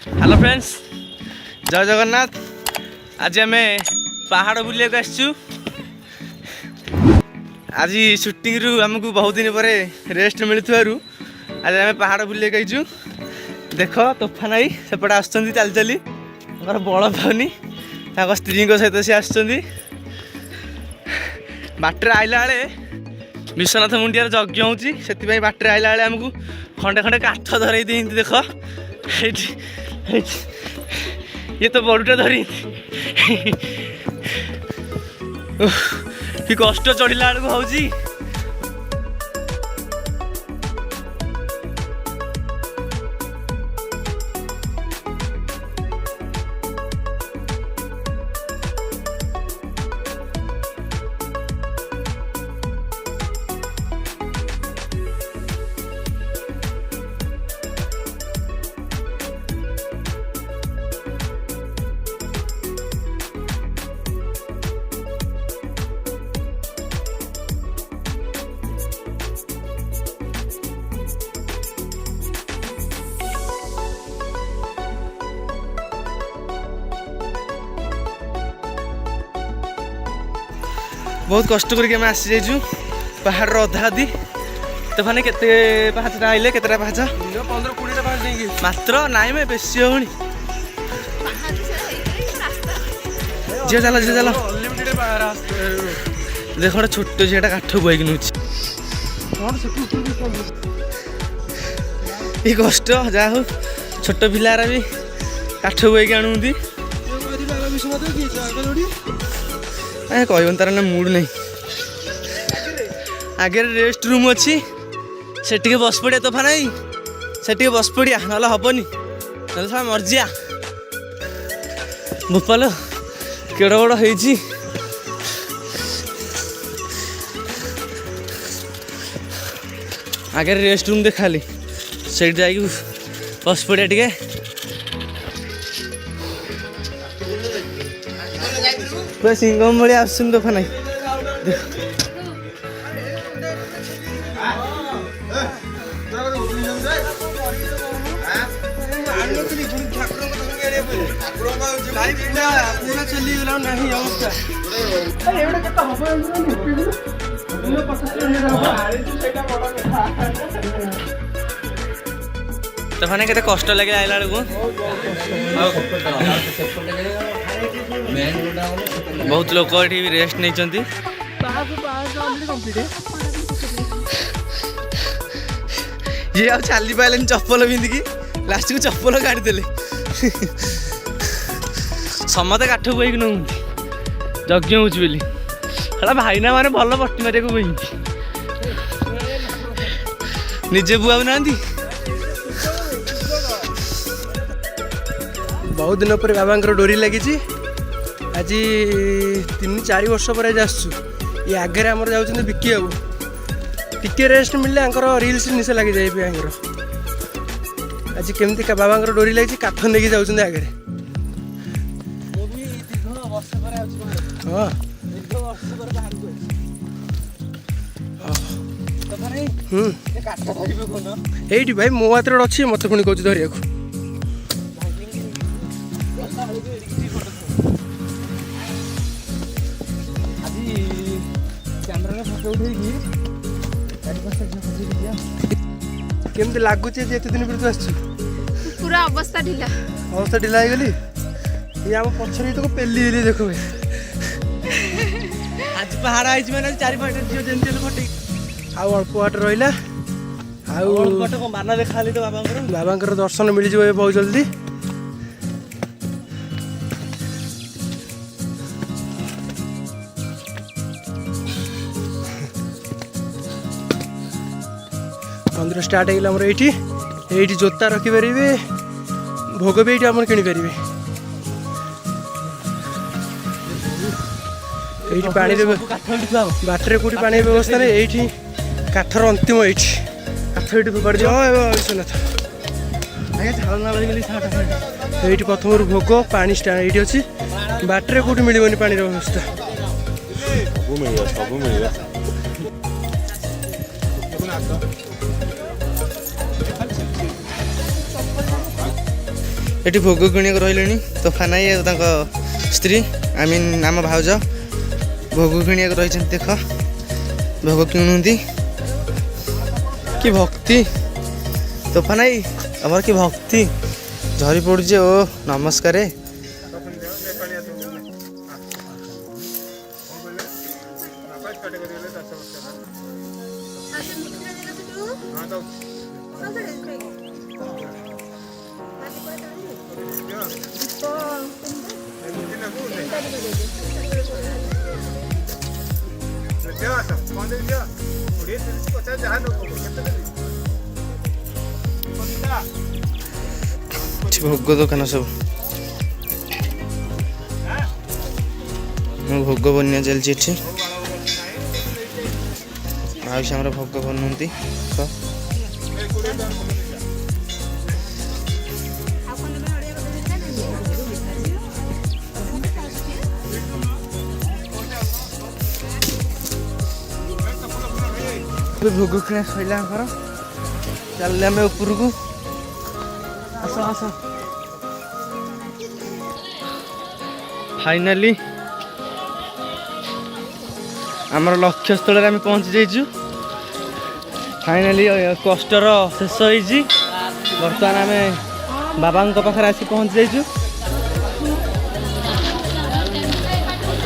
Hello friends, जय जगन्नाथ। आज आम पहाड़ बुलिया आसचु। आज शूटिंग रु आमको बहुत दिन पर रेस्ट मिलुथारु आज आम पहाड़ बुलिया आइचु। देख तोफान आई सेपटे आसुचंदी चली चली बल पाऊनी स्त्री सहित सी आसुचंदी। बाटर आइला बेले विश्वनाथ मुंडिया यज्ञ होची से बाटर आइला बेले आमको खंडे खंडे काठ धरई दी। देख ये तो बड़ुटा धरी कि कष्ट चढ़ला बेलू हूँ। बहुत कष्ट करके आसी जाइचु पहाड़ अधा अधी। तो फाने केते पाहाचटा आइले केतेटा पाहाच 15-20टा पाहाच देंगे मात्र नाई में बेसी होनी। जे चलो अनलिमिटेड पहाड़ देख गोटे छोट झीटा काठ बोईक नौ ये कष्ट जा हो छोट पिलारा भी काठ बोईक आणुंदी। कहन तार ना मूड नहीं। आगे रेस्ट रूम अच्छी से बस पड़िया तोफा नहीं से बस पड़िया ना हेनी ना मर्जिया भोपाल केड़ बड़ हो आगे रेस्ट रूम देखाली से बस पड़िया टे पूरा सिंगम भाई आसन तोफा नहीं। तोफाने केते कष्ट लगे आइला बेलू बहुत लोग ये रेस्ट नहीं चंती। ये आ चली पारे चप्पल पिंधिकी लास्ट को चप्पल काढ़ी देले समते काठ बोईक नौ यज्ञ होला भाईना माने भल पट्टी मारे को बोई निजे बुआ ना। बहुत दिन पर बाबा डोरी लगी आज 3-4 वर्ष पर आसचु। ये आगे आम जाऊँ बिकी बाबू टिके रेस्ट मिलले रिल्स निशा लगी जाए। आज केमती बाबा डोरी लगी काठ नहीं जाऊँ आगे हाँ ये भाई मो हाथ अच्छी मत पुणी कौच धरिया केमती लगुच एत दिन पर तू आस पूरा अवस्था ढिला हो गली ये आम पछरे तो पेली देख भाई आज पहाड़ आई मैंने 4-5 झील जमी फटे अल्प बाट रहा मान देखा तो बाबा दर्शन मिल जाए बहुत जल्दी। मंदिर स्टार्ट होगा ये जोता रखिपारे भोग भी ये किपर ये पानी बाटर कौटी पानी व्यवस्था नहीं ये काठर अंतिम ये काठ ये फोपाड़ी विश्वनाथ ये प्रथम भोग पानी स्टार्ट ये अच्छी बाटर कौटी मिलनी पानी व्यवस्था ये भोग किणिक रही तोफान आई स्त्री आई मीन आम भाउज भोग किणिक रही देख भोग किणुंती कि भक्ति तोफान आई आमर कि भक्ति झरी पड़ुचे ओ नमस्कार भोग दुकान सब भोग बनिया चलती माउसी आमर भोग बनाती भोग किଣା सैला चल आम ऊपर को आस आस फाइनाली आमर लक्ष्य स्थल आम पहुँची जाइछु फाइनाली कष्टर शेष होइछि बर्तमान आम बाबा पाखे आसी पहुँची जाइछु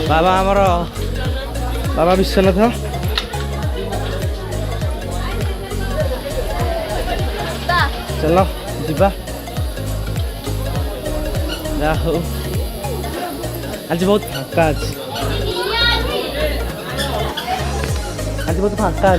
बाबा आमर बाबा विश्वनाथ चलो जीवा जा हो आज बहुत फाका आज बहुत फाका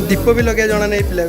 दीप भी लगे जना नहीं पिला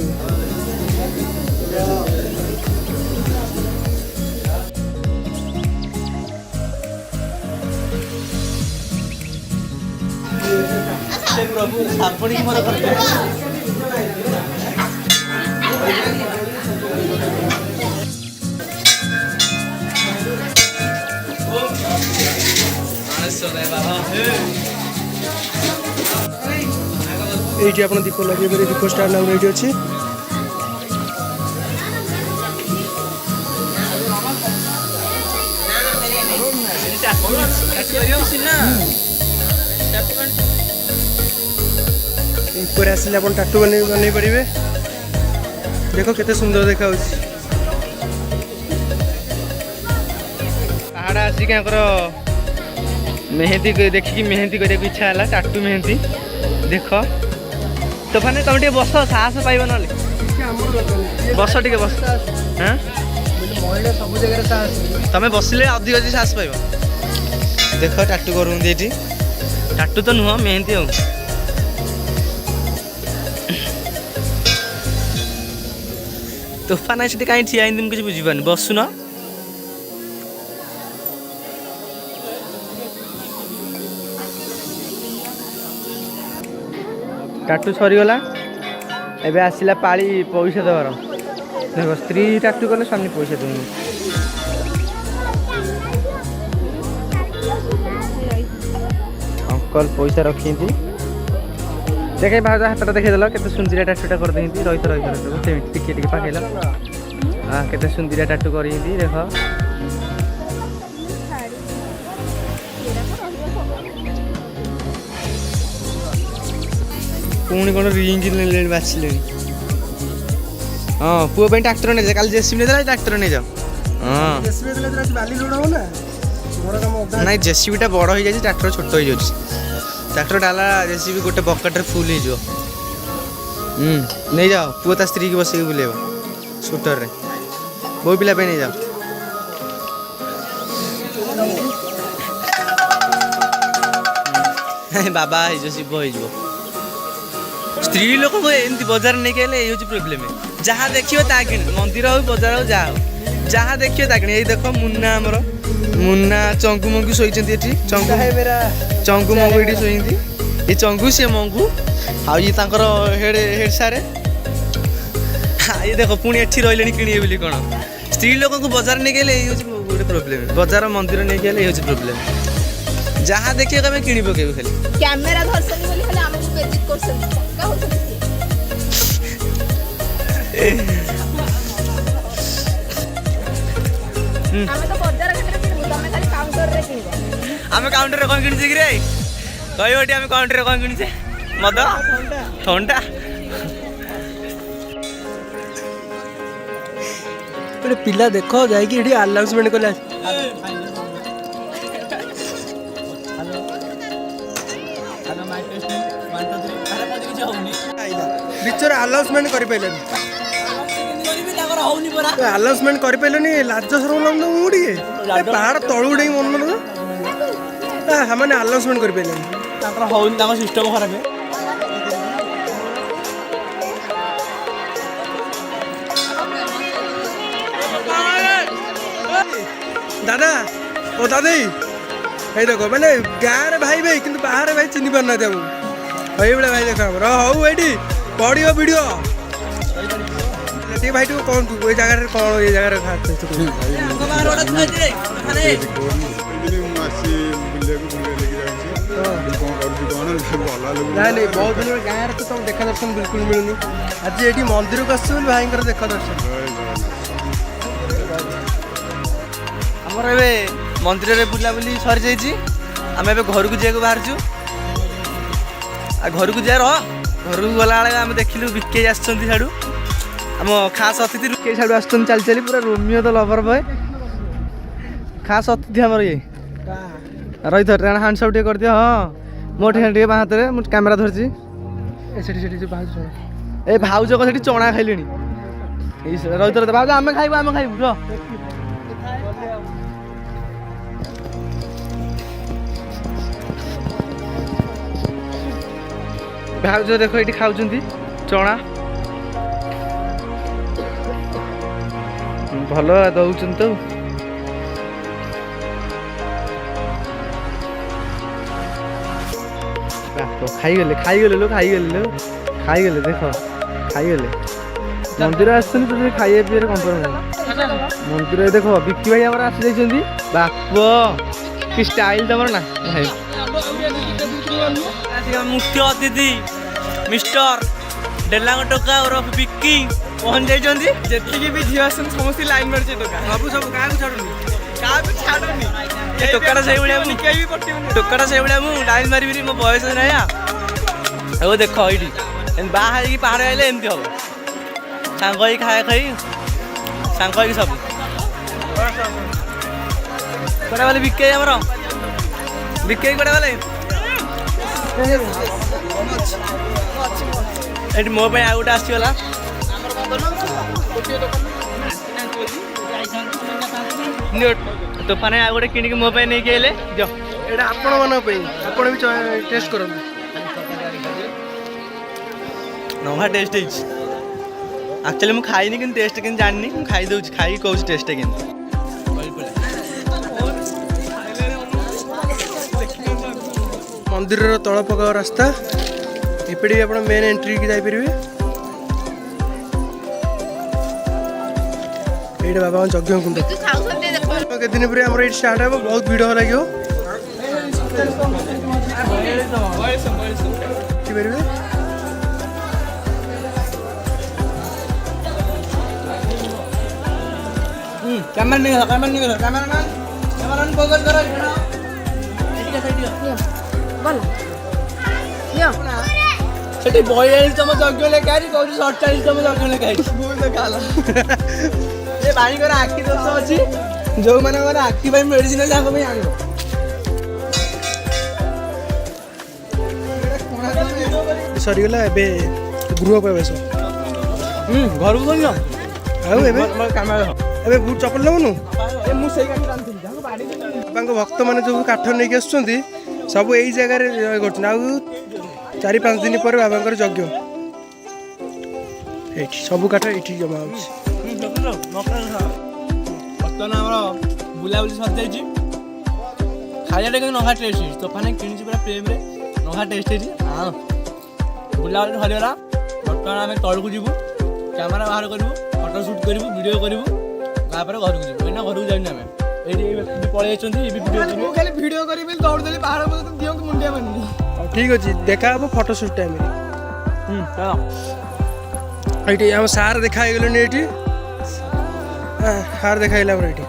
ये आप दीप लगे दीप स्टार नाम ये अच्छी ऊपर आसिले आप टाटू बन पारे देख केते सुंदर देखा पहाड़ आसिक मेहंदी देखिकी मेहंदी करने को इच्छा है टाटू मेहंदी देख तोफान तुम टे बस साहस पाइब ना बस टे बस हाँ सब जगह तुम बसिले अधिक अधिक साहस पाइब देख टाटू करूँगी टाटू तो नुह मेहंदी आ तोफान से कहीं ठिया मुझे बुझीपार बसुन टाटू सरीगला एबे आसिला पाली पैसा देवार देख स्त्री टाटू कले स्वामी पैसा दूँ अंकल पैसा रखी देखे भाजा हाथ देखदेल के सुंदरिया टाटूटा कर रही टिके पाखेल हाँ के सुंदरिया टाटू कर देख पुणी कौन रिंग बाछिले हाँ पुओ ट्राक्टर नहीं जाए कल जेसीबी नहीं ट्राक्टर नहीं जाओ हाँ ना जेसीबीटा बड़ हो जाए ट्राक्टर छोट हो जाए ट्राक्टर डाला जेसीबी गोटे बकेट फुल हो नहीं जाओ पुओ ता स्त्री की बस बुलेब स्कूटर रे बो पिला नहीं जाओ बाबा हो शिव हो स्त्री लोक को एमती बजार नहीं कहले ये हूँ प्रोब्लेम जहाँ देखिए ता कि मंदिर हो बजार हो जहाँ देखिए ता कि ये देख मुन्ना आमर मुन्ना चंगू मंगू शोती चंगू मंगू ये शोती ये चंगू सी मंगू आ ये हेड हेड सारे ये देख पुणी एठी रही किणे बोली कौन स्त्री लोक को बजार नहीं गले ये गोटे प्रोब्लेम बजार मंदिर नहीं गले ये प्रोब्लेम जहाँ देखिए कमें किणी पकेबे खाली कैमेरा धरसनी बोली खाली हमहु बेइज्जत करसन का होत हमें तो बजार घाट रे किनबो तमे खाली काउंटर रे किनबो हमें काउंटर रे कोन किनछि कि रे कहि ओटी हमें काउंटर रे कोन किनछि मद ठंडा ଗୋଟେ ପିଲା ଦେଖ ଯାଇକି ଏଠି ଆନାଉନ୍ସମେଣ୍ଟ କଲେ ବିଚରେ ଆନାଉନ୍ସମେଣ୍ଟ କରିପାରିଲେନି ଆନାଉନ୍ସମେଣ୍ଟ କରିପାରିଲେନି ଲାଜ ସରମ ଲାଗୁନି ମୁଁ ଟିକେ ପାହାଡ଼ ତଳୁ ଉଠେଇ ମନ ସେମାନେ ଆନାଉନ୍ସମେଣ୍ଟ କରିପାରିଲେନି ତାଙ୍କର ହଉନି ତାଙ୍କ ସିଷ୍ଟମ ଖରାପ दादा ओ दादी भाई देखो मैंने गाँव भाई भाई कि बाहर भाई चिन्ह पारना भाई भाई भाई देख हूँ ये पड़ो वीडियो भाई तू कौन तू ये जगह कौन ये जगह नहीं बहुत दिन गाँव तो तुम देखा दर्शन बिल्कुल मिलूनी आज ये मंदिर को आस भाई देखा दर्शन आमर ए मंदिर में बुलाबुली सरी जाइए आम ए घर को जाए बाहर घर को जा घर को गला आम देखिलु विके आड़ू आम खास अतिथि विके साड़ू आस चली चली पूरा रोमियो द लवर बॉय खास अतिथि आमर ये रही थर हाथ सब कर दिया हाँ मोटे टे हाथ में कैमेरा धरची ए भाउज को चना खाइले रही थर भाउज आम खाइबू भाउज देख ये खाऊँ चना भल दौन तो खाईगले खाईगले लो खाईगले लो खाईगले देख खाईगले मंदिर आसुन तो खाइए पीए कंप्रोमाइज मंदिर देख विक्की भाई आम आसी बाप कि स्टाइल तुम ना भाई मुख्य अतिथि मिस्टर डेलांग टोका और विक्की पहुंच जाइए जी भी झील आसन समस्त लाइन मार्चे टोका सब सब क्या छाड़नी टोकाटा से टोकाटा से लाइन मारि मो बयस ना देख ये बाहर पहाड़ आइले एमती हम सांग खाए खाई सांग सब कड़ा वाले विक्की आमर विक्की कड़ा वाले ये मो पे आउ गोटे आसगला तोफान आउ गोटे किणिक मो पे नहीं आइले जो एटा आपण भी टेस्ट कर नवा टेस्ट एक्चुअली मुझे खाई कि टेस्ट कि जानी खाई दूँ खाई कौन टेस्ट कि मंदिर तल पका रास्ता एपटे भी आप मेन एंट्री की जापर ये बाबा यज्ञ कुंड के दिन पर आम स्टार्ट हे बहुत भिड़ लगे सेठी 42तम यज्ञ लेखा कौन 47तम यज्ञ लेखा ये भाई आखि दोष अच्छी जो मैंने आखि मेडिसिन आन सरीगला गृह प्रवेश घर को चप्पल नबुनु ବାବାଙ୍କ ଭକ୍ତମାନେ ଯେଉଁ କାଠ ନେଇକି ଆସୁଛନ୍ତି ସବୁ ଏଇ ଜାଗାରେ କରୁଛନ୍ତି। ଆଉ 4-5 ଦିନ ପରେ ବାବାଙ୍କର ଯଜ୍ଞ ଏଇଠି, ସବୁ କାଠ ଏଇଠି ଜମା ହେଉଛି। ବର୍ତ୍ତମାନ ଆମର ବୁଲାବୁଲି ସରିଯାଇଛି। ଖାଇବାଟା କିନ୍ତୁ ନଘା ଟେଷ୍ଟ ହେଇଛି। ତୋଫାନ କିଣିଛି ପୁରା ପ୍ରେମରେ, ନଘା ଟେଷ୍ଟ ହେଇଛି। ହଁ ବୁଲାବୁଲି ସରିଗଲା। ବର୍ତ୍ତମାନ ଆମେ ତଳକୁ ଯିବୁ, କ୍ୟାମେରା ବାହାର କରିବୁ, ଫଟୋ ସୁଟ୍ କରିବୁ, ଭିଡ଼ିଓ କରିବୁ, ତାପରେ ଘରକୁ ଯିବୁ। ଏଇନା ଘରକୁ ଯାଇନି ଆମେ, ଏଇଠି ପଳେଇ ଯାଇଛନ୍ତି। ଏବେ ଭିଡ଼ିଓ କରିବୁ, ଖାଲି ଭିଡ଼ିଓ କରିବି ଦୌଡ଼ିଦେଲି ପାହାଡ଼ ପର୍ଯ୍ୟନ୍ତ, ଦିଅଙ୍କୁ ମୁଣ୍ଡିଆ ମାରିନି। ଠିକ୍ ଅଛି, ଦେଖା ହବ ଫଟୋ ସୁଟ୍ ଟାଇମ୍ରେ। ଏଇଠି ଆମ ସାର୍ ଦେଖା ହେଇଗଲେଣି। ଏଇଠି ସାର୍ ଦେଖା ହେଇଗଲା ଆମର ଏଇଠି।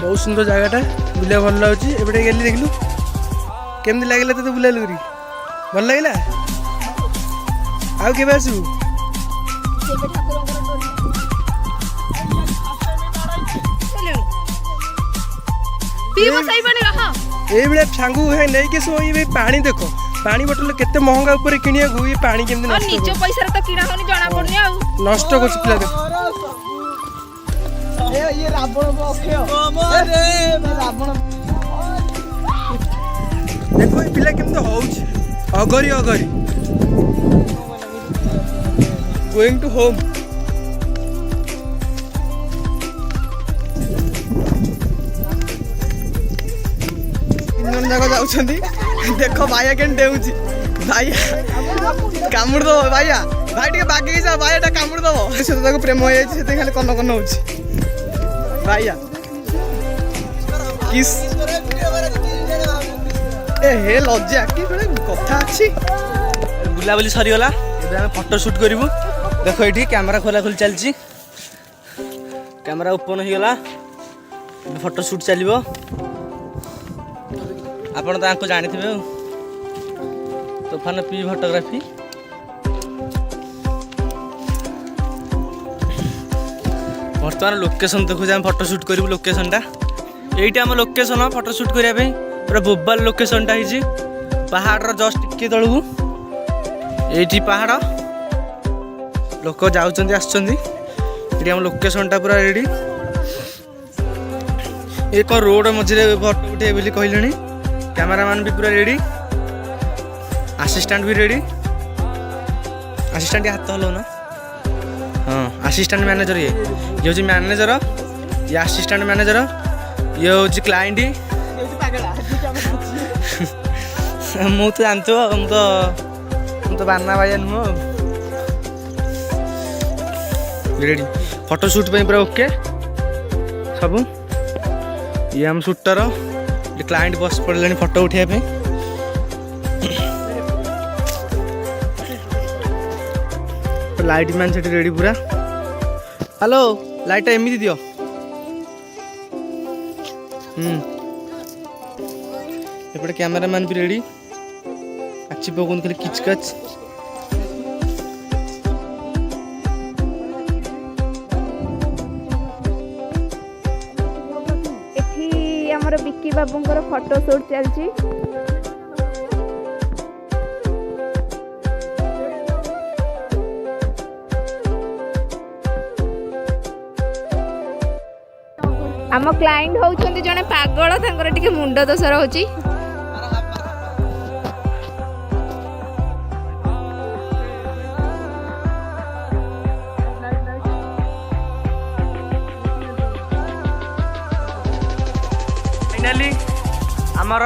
ବହୁତ ସୁନ୍ଦର ଜାଗାଟା, ବୁଲିବା ଭଲ ଲାଗୁଛି। ଏବେ ଟିକେ ଗେଲି ଦେଖିଲୁ, କେମିତି ଲାଗିଲା ତୋତେ ବୁଲାବୁଲି କରି? ଭଲ ଲାଗିଲା? ଆଉ କେବେ ଆସିବୁ? କେବେ ଠାକୁରଙ୍କର ପିଇବ ସେଇ ପାଣି ରହ। ଏଇଭଳିଆ ସାଙ୍ଗକୁ ନେଇକି ଆସିବ। ଏଇ ପାଣି ଦେଖ, ପାଣି ବୋଟଲ କେତେ ମହଙ୍ଗା ଉପରେ କିଣିବାକୁ, ଏ ପାଣି କେମିତି ନଷ୍ଟ ନିଜ ପଇସାରେ ତ କିଣା ହଉନି, ଜଣା ପଡୁନି ଆଉ ନଷ୍ଟ କରୁଛି ପିଲା। ଦେଖ ଦେଖ ଏ ପିଲା କେମିତି ହଉଛି, ଅଗରି ଅଗରି। Going to home. ତିନି ଜଣ ଯାକ ଯାଉଛନ୍ତି। ଦେଖ ଭାଇଆ କେମିତି ଡେଉଛି। ଭାଇଆ କାମୁଡ଼ି ଦବ। ଭାଇଆ ଭାଇ ଟିକେ ବାଗେଇ ଯା, ଭାଇଆଟା କାମୁଡ଼ି ଦବ। ସେ ତ ତାକୁ ପ୍ରେମ ହେଇଯାଇଛି, ସେଥିପାଇଁ ଖାଲି କନ କନ ହଉଛି। ଭାଇଆ କିସ୍ ଏ ହେ ଲଜ୍ଜା କି କଥା ଅଛି। ବୁଲାବୁଲି ସରିଗଲା, ଏବେ ଆମେ ଫଟୋ ସୁଟ୍ କରିବୁ। ଦେଖ ଏଇଠି କ୍ୟାମେରା ଖୋଲା ଖୋଲି ଚାଲିଛି, କ୍ୟାମେରା ଓପନ୍ ହେଇଗଲା, ଫଟୋ ସୁଟ୍ ଚାଲିବ। ଆପଣ ତ ଆଙ୍କୁ ଜାଣିଥିବେ ଆଉ, ତୋଫାନ ପି ଫଟୋଗ୍ରାଫି। ବର୍ତ୍ତମାନ ଲୋକେସନ୍ ଦେଖୁଛୁ, ଆମେ ଫଟୋ ସୁଟ୍ କରିବୁ। ଲୋକେସନ୍ଟା ଏଇଠି ଆମ ଲୋକେସନ୍, ଫଟୋ ସୁଟ୍ କରିବା ପାଇଁ ପୁରା ବୋବାଲ ଲୋକେସନ୍ଟା ହେଇଛି। ପାହାଡ଼ର ଜଷ୍ଟ ଟିକେ ତଳକୁ ଏଇଠି ପାହାଡ଼, ଲୋକ ଯାଉଛନ୍ତି ଆସୁଛନ୍ତି। ଏଠି ଆମ ଲୋକେସନ୍ଟା ପୁରା ରେଡ଼ି। ଏକ ରୋଡ଼ ମଝିରେ ଫଟୋ ଉଠେଇବେ ବୋଲି କହିଲେଣି। କ୍ୟାମେରାମ୍ୟାନ୍ ବି ପୁରା ରେଡ଼ି, ଆସିଷ୍ଟାଣ୍ଟ ବି ରେଡ଼ି। ଆସିଷ୍ଟାଣ୍ଟ ହାତ ହଲଉ ନା। ହଁ ଆସିଷ୍ଟାଣ୍ଟ ମ୍ୟାନେଜର, ଇଏ ହେଉଛି ମ୍ୟାନେଜର, ଇଏ ଆସିଷ୍ଟାଣ୍ଟ ମ୍ୟାନେଜର, ଇଏ ହେଉଛି କ୍ଲାଇଣ୍ଟ। ମୁଁ ତ ଜାଣିଥିବ, ମୁଁ ତ ବାନା ବାଇଆ ନୁହଁ। ରେଡ଼ି ଫଟୋ ସୁଟ୍ ପାଇଁ ପୁରା ଓକେ ସବୁ। ଇଏ ଆମ ସୁଟର, କ୍ଲାଇଣ୍ଟ ବସି ପଡ଼ିଲେଣି ଫଟୋ ଉଠାଇବା ପାଇଁ। ଲାଇଟ୍ ମ୍ୟାନ୍ ସେଠି ରେଡ଼ି ପୁରା। ହ୍ୟାଲୋ, ଲାଇଟ୍ଟା ଏମିତି ଦିଅ। ଏପଟେ କ୍ୟାମେରାମ୍ୟାନ୍ ବି ରେଡ଼ି, ଆଖି ପକାଉନି ଖାଲି କିଚ୍ କାଚ୍। ଏଠି ଆମର ବିକି ବାବୁଙ୍କର ଫଟୋ ସୁଟ୍ ଚାଲିଛି। ଆମ କ୍ଲାଇଣ୍ଟ ହଉଛନ୍ତି ଜଣେ ପାଗଳ, ତାଙ୍କର ଟିକେ ମୁଣ୍ଡ ଦୋଷ ରହୁଛି। ଫାଇନାଲି ଆମର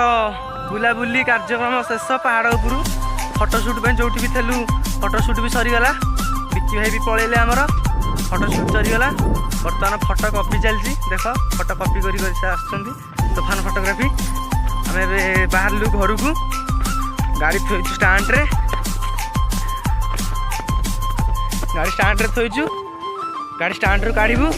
ବୁଲାବୁଲି କାର୍ଯ୍ୟକ୍ରମ ଶେଷ। ପାହାଡ଼ ଉପରୁ ଫଟୋ ସୁଟ୍ ପାଇଁ ଯେଉଁଠି ବି ଥିଲୁ, ଫଟୋ ସୁଟ୍ ବି ସରିଗଲା। ବିକି ଭାଇ ବି ପଳେଇଲେ, ଆମର ଫଟୋ ସୁଟ୍ ସରିଗଲା। ବର୍ତ୍ତମାନ ଫଟୋ କପି ଚାଲିଛି। ଦେଖ ଫଟୋ କପି କରି ସେ ଆସୁଛନ୍ତି, ତୋଫାନ ଫଟୋଗ୍ରାଫି। ଆମେ ଏବେ ବାହାରିଲୁ ଘରକୁ, ଗାଡ଼ି ଥୋଇଛୁ ଷ୍ଟାଣ୍ଡରେ। ଗାଡ଼ି ଷ୍ଟାଣ୍ଡରେ ଥୋଇଛୁ, ଗାଡ଼ି ଷ୍ଟାଣ୍ଡରୁ କାଢ଼ିବୁ।